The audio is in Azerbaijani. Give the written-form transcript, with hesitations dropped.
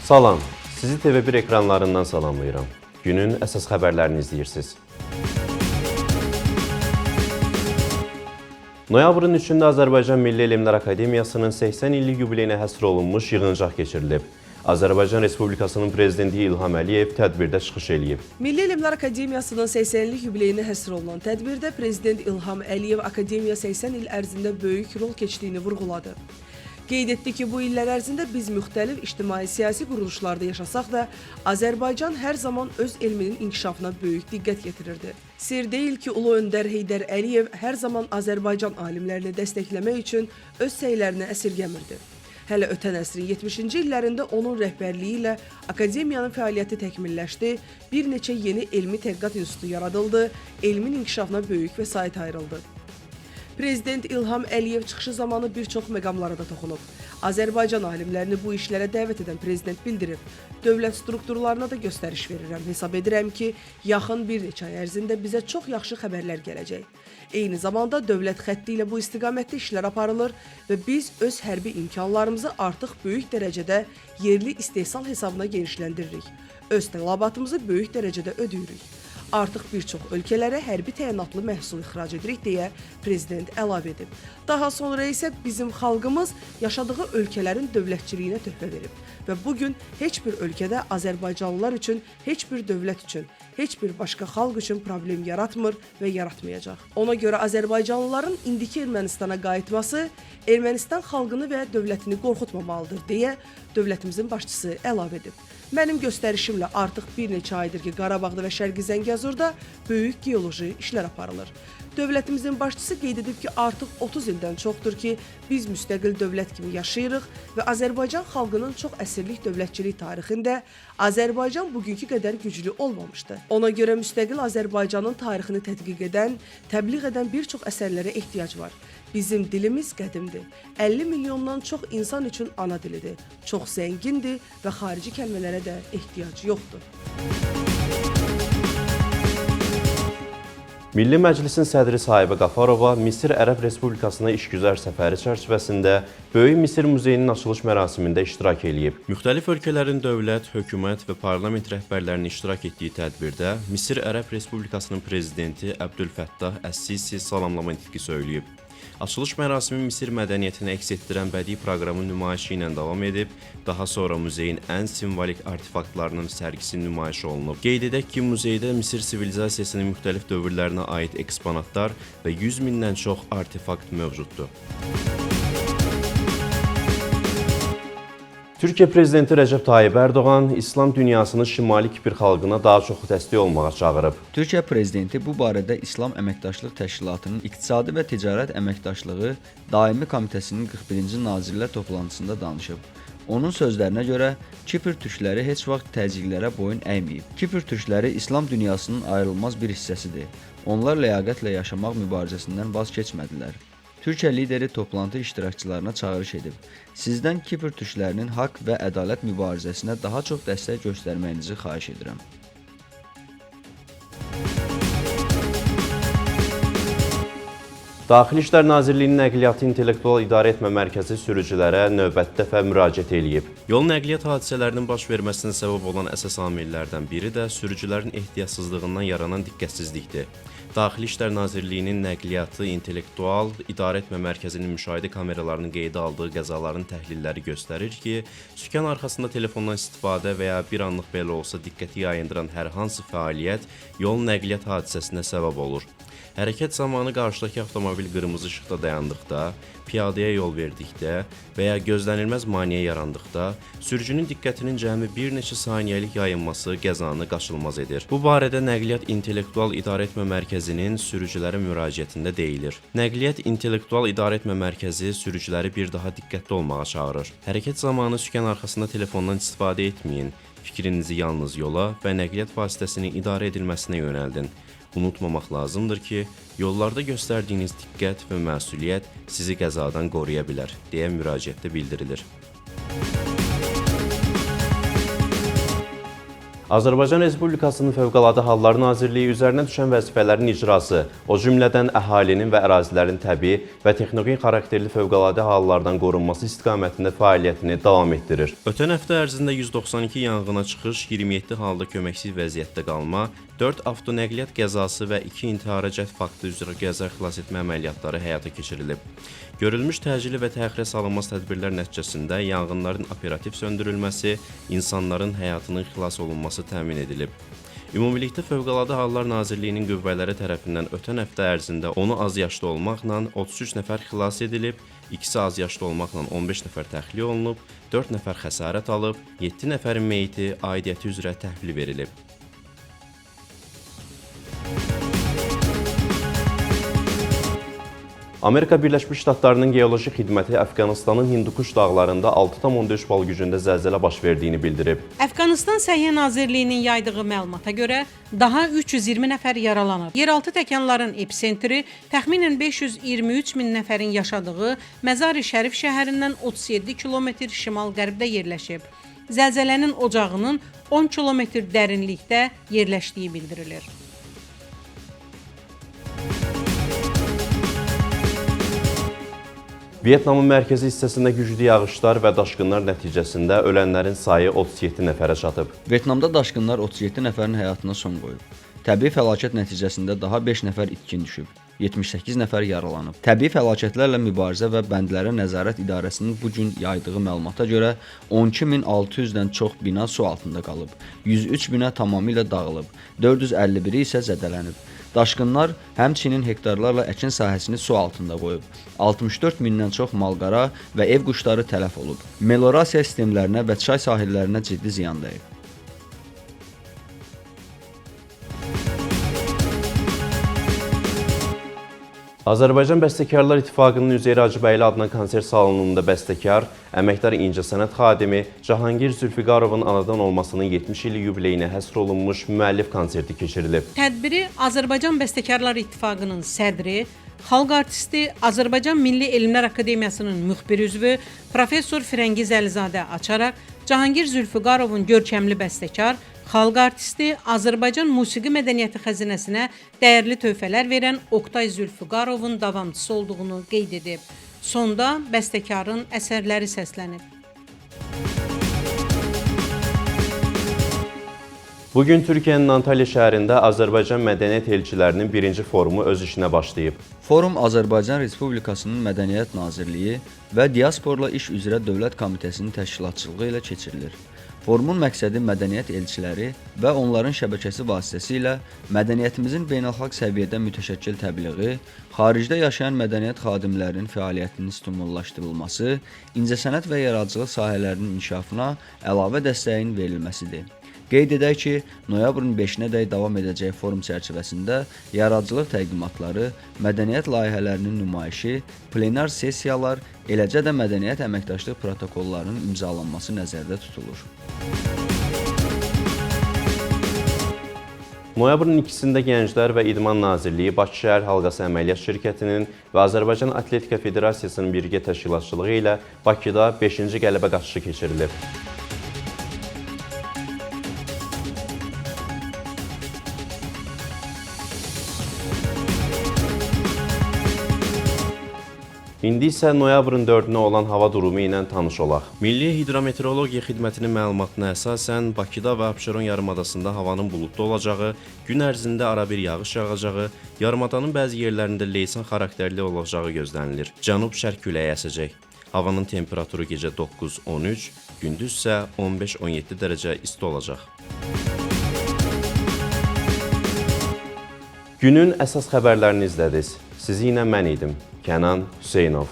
Salam, sizi TV1 ekranlarından salamlayıram. Günün əsas xəbərlərini izləyirsiniz. Noyabrın 3-də Azərbaycan Milli Elmlər Akademiyasının 80 illik yubileyinə həsr olunmuş yığıncaq keçirilib. Azərbaycan Respublikasının Prezidenti İlham Əliyev tədbirdə çıxış edib. Milli Elmlər Akademiyasının 80-lik yubileyinə həsr olunan tədbirdə Prezident İlham Əliyev Akademiya 80 il ərzində böyük rol keçdiyini vurğuladı. Qeyd etdi ki, bu illər ərzində biz müxtəlif ictimai-siyasi quruluşlarda yaşasaq da, Azərbaycan hər zaman öz elminin inkişafına böyük diqqət yetirirdi. Sir deyil ki, Ulu Öndər Heydər Əliyev hər zaman Azərbaycan alimlərini dəstəkləmək üçün öz səylərini əsirgəmirdi. Hələ ötən əsrin 70-ci illərində onun rəhbərliyi ilə Akademiyanın fəaliyyəti təkmilləşdi, bir neçə yeni elmi tədqiqat institutu yaradıldı, elmin inkişafına böyük vəsait ayrıldı. Prezident İlham Əliyev çıxışı zamanı bir çox məqamlara da toxunub. Azərbaycan alimlərini bu işlərə dəvət edən prezident bildirib. Dövlət strukturlarına da göstəriş verirəm. Hesab edirəm ki, yaxın bir neçə ay ərzində bizə çox yaxşı xəbərlər gələcək. Eyni zamanda dövlət xətti ilə bu istiqamətdə işlər aparılır və biz öz hərbi imkanlarımızı artıq böyük dərəcədə yerli istehsal hesabına genişləndiririk. Öz tələbatımızı böyük dərəcədə ödəyirik. Artıq bir çox ölkələrə hərbi təyinatlı məhsul ixrac edirik deyə prezident əlavə edib. Daha sonra isə bizim xalqımız yaşadığı ölkələrin dövlətçiliyinə töhfə verib və bugün heç bir ölkədə Azərbaycanlılar üçün, heç bir dövlət üçün, heç bir başqa xalq üçün problem yaratmır və yaratmayacaq. Ona görə Azərbaycanlıların indiki Ermənistana qayıtması Ermənistan xalqını və dövlətini qorxutmamalıdır deyə dövlətimizin başçısı əlavə edib. Mənim göstərişimlə artıq bir neçə aydır ki, Qarabağda və Şərqi Zəngəzurda böyük geoloji işlər aparılır. Dövlətimizin başçısı qeyd edib ki, artıq 30 ildən çoxdur ki, biz müstəqil dövlət kimi yaşayırıq və Azərbaycan xalqının çox əsrlik dövlətçilik tarixində Azərbaycan bugünkü qədər güclü olmamışdı. Ona görə müstəqil Azərbaycanın tarixini tədqiq edən, təbliğ edən bir çox əsərlərə ehtiyac var. Bizim dilimiz qədimdir. 50 milyondan çox insan üçün ana dilidir. Çox zəngindir və xarici kəlmələrə də ehtiyac yoxdur. Milli Məclisin sədri Sahibə Qafarova Misir Ərəb Respublikasına işgüzar səfəri çərçivəsində Böyük Misir Muzeyinin açılış mərasimində iştirak edib. Müxtəlif ölkələrin dövlət, hökumət və parlament rəhbərlərinin iştirak etdiyi tədbirdə Misir Ərəb Respublikasının prezidenti Əbdülfəttah Əs-Sisi salamlama nitqi söyləyib. Açılış mərasimi Misir mədəniyyətini əks etdirən bədii proqramın nümayişi ilə davam edib, daha sonra muzeyin ən simvolik artefaktlarının sərgisi nümayiş olunub. Qeyd edək ki, muzeydə Misir sivilizasiyasının müxtəlif dövrlərinə aid eksponatlar və 100 mindən çox artefakt mövcuddur. Türkiyə Prezidenti Rəcəb Tayyib Ərdoğan İslam dünyasının Şimali Kipr xalqına daha çox dəstək olmağa çağırıb. Türkiyə Prezidenti bu barədə İslam Əməkdaşlıq Təşkilatının İqtisadi və Ticarət Əməkdaşlığı Daimi Komitəsinin 41-ci Nazirlər toplantısında danışıb. Onun sözlərinə görə, Kipr türkləri heç vaxt təzyiqlərə boyun əyməyib. Kipr türkləri İslam dünyasının ayrılmaz bir hissəsidir. Onlar ləyaqətlə yaşamaq mübarizəsindən vaz keçmədilər. Türkiyə lideri toplantı iştirakçılarına çağırış edib. Sizdən Kipr türklərinin haqq və ədalət mübarizəsinə daha çox dəstək göstərməyinizi xahiş edirəm. Daxili İşlər Nazirliyinin Nəqliyyatı İntellektual İdarə Etmə Mərkəzi sürücülərə növbəti dəfə müraciət edib. Yol nəqliyyat hadisələrinin baş verməsinə səbəb olan əsas amillərdən biri də sürücülərin ehtiyatsızlığından yaranan diqqətsizlikdir. Daxili İşlər Nazirliyinin Nəqliyyatı İntellektual İdarə Etmə Mərkəzinin müşahidə kameralarının qeydə aldığı qəzaların təhlilləri göstərir ki, sükan arxasında telefondan istifadə və ya bir anlıq belə olsa diqqəti yayındıran hər hansı fəaliyyət yol nəqliyyat hadisəsinə səbəb olur. Hərəkət zamanı qarşıdakı avtomobil qırmızı işıqda dayandıqda, piyadəyə yol verdikdə və ya gözlənilməz maneə yarandıqda, sürücünün diqqətinin cəmi bir neçə saniyəlik yayınması qəzanı qaçılmaz edir. Bu barədə Nəqliyyat İntellektual İdarə Etmə Mərkəzinin sürücülərə müraciətində deyilir. Nəqliyyat İntellektual İdarə Etmə Mərkəzi sürücüləri bir daha diqqətli olmağa çağırır. Hərəkət zamanı sükan arxasında telefondan istifadə etməyin. Fikrinizi yalnız yola və nəqliyyat vasitəsinin idarə edilməsinə yönəldin. Unutmamaq lazımdır ki, yollarda göstərdiyiniz diqqət və məsuliyyət sizi qəzadan qoruya bilər, deyə müraciətdə bildirilir. Azərbaycan Respublikasının Fövqəladə Hallar Nazirliyi üzərinə düşən vəzifələrin icrası, o cümlədən əhalinin və ərazilərin təbii və texnoloji xarakterli fövqəladə hallardan qorunması istiqamətində fəaliyyətini davam etdirir. Ötən həftə ərzində 192 yanğına çıxış, 27 halda köməksiz vəziyyətdə qalma, 4 avtonəqliyyat qəzası və 2 intihara cəhd faktı üzrə qəza xilas etmə əməliyyatları həyata keçirilib. Görülmüş təcili və təxirə salınmaz tədbirlər nəticəsində yanğınların operativ söndürülməsi, insanların həyatının xilas olunması təmin edilib. Ümumilikdə Fövqəladə Hallar Nazirliyinin qüvvələri tərəfindən ötən həftə ərzində 10-u az yaşlı olmaqla 33 nəfər xilas edilib, 2-si az yaşlı olmaqla 15 nəfər təxliyə olunub, 4 nəfər xəsarət alıb, 7 nəfərin meyiti aidiyyəti üzrə təhvil verilib. Amerika Birləşmiş Ştatlarının Geoloji Xidməti Əfqanistanın Hindukuş dağlarında 6,3 bal gücündə zəlzələ baş verdiyini bildirib. Əfqanistan Səhiyyə Nazirliyinin yaydığı məlumata görə daha 320 nəfər yaralanıb. Yeraltı təkanların epicentri təxminən 523 min nəfərin yaşadığı Məzar-i Şərif şəhərindən 37 kilometr şimal-qərbdə yerləşib. Zəlzələnin ocağının 10 kilometr dərinlikdə yerləşdiyi bildirilir. Vyetnamın mərkəzi hissəsində güclü yağışlar və daşqınlar nəticəsində ölənlərin sayı 37 nəfərə çatıb. Vyetnamda daşqınlar 37 nəfərin həyatına son qoyub. Təbii fəlakət nəticəsində daha 5 nəfər itkin düşüb. 78 nəfər yaralanıb. Təbii fəlakətlərlə mübarizə və bəndlərə nəzarət idarəsinin bu gün yaydığı məlumata görə 12.600-dən çox bina su altında qalıb. 103 bina tamamilə dağılıb. 451-i isə zədələnib. Daşqınlar həmçinin hektarlarla əkin sahəsini su altında qoyub. 64 mindən çox malqara və ev quşları tələf olub. Melorasiya sistemlərinə və çay sahillərinə ciddi ziyan dəyib. Azərbaycan Bəstəkarlar İttifaqının Üzeyir Hacıbəyli adına konsert salonunda bəstəkar, əməkdar incəsənət xadimi Cahangir Zülfiqarovun anadan olmasının 70 ili yubileyinə həsr olunmuş müəllif konserti keçirilib. Tədbiri Azərbaycan Bəstəkarlar İttifaqının sədri, xalq artisti, Azərbaycan Milli Elmlər Akademiyasının müxbir üzvü Professor Firəngiz Əlizadə açaraq Cahangir Zülfiqarovun görkəmli bəstəkar, xalq artisti, Azərbaycan musiqi mədəniyyəti xəzinəsinə dəyərli töhfələr verən Oqtay Zülfiqarovun davamçısı olduğunu qeyd edib. Sonda bəstəkarın əsərləri səslənib. Bugün Türkiyənin Antalya şəhərində Azərbaycan mədəniyyət elçilərinin birinci forumu öz işinə başlayıb. Forum Azərbaycan Respublikasının Mədəniyyət Nazirliyi və Diasporla İş üzrə Dövlət Komitəsinin təşkilatçılığı ilə keçirilir. Forumun məqsədi mədəniyyət elçiləri və onların şəbəkəsi vasitəsilə mədəniyyətimizin beynəlxalq səviyyədə mütəşəkkil təbliği, xaricdə yaşayan mədəniyyət xadimlərinin fəaliyyətinin stimullaşdırılması, incəsənət və yaradıcılıq sahələrinin inkişafına əlavə dəstəyin verilməsidir. Qeyd edək ki, noyabrın 5-nədək davam edəcək forum çərçivəsində yaradıcılıq təqdimatları, mədəniyyət layihələrinin nümayişi, plenar sessiyalar, eləcə də mədəniyyət əməkdaşlıq protokollarının imzalanması nəzərdə tutulur. Noyabrın 2-sində Gənclər və İdman Nazirliyi Bakı Şəhər Halqası Əməliyyat Şirkətinin və Azərbaycan Atletika Federasiyasının birgə təşkilatçılığı ilə Bakıda 5-ci qələbə qaçışı keçirilib. İndi isə noyabrın 4-nə olan hava durumu ilə tanış olaq. Milli Hidrometeorologiya Xidmətinin məlumatına əsasən Bakıda və Abşeron yarımadasında havanın buludlu olacağı, gün ərzində arabir yağış yağacağı, yarımadanın bəzi yerlərində leysan xarakterli olacağı gözlənilir. Cənub-şərq küləyi əsəcək. Havanın temperaturu gecə 9-13, gündüz isə 15-17 dərəcə isti olacaq. Günün əsas xəbərlərini izlədiniz. Sizi ilə mən idim, Kənan Hüseynov.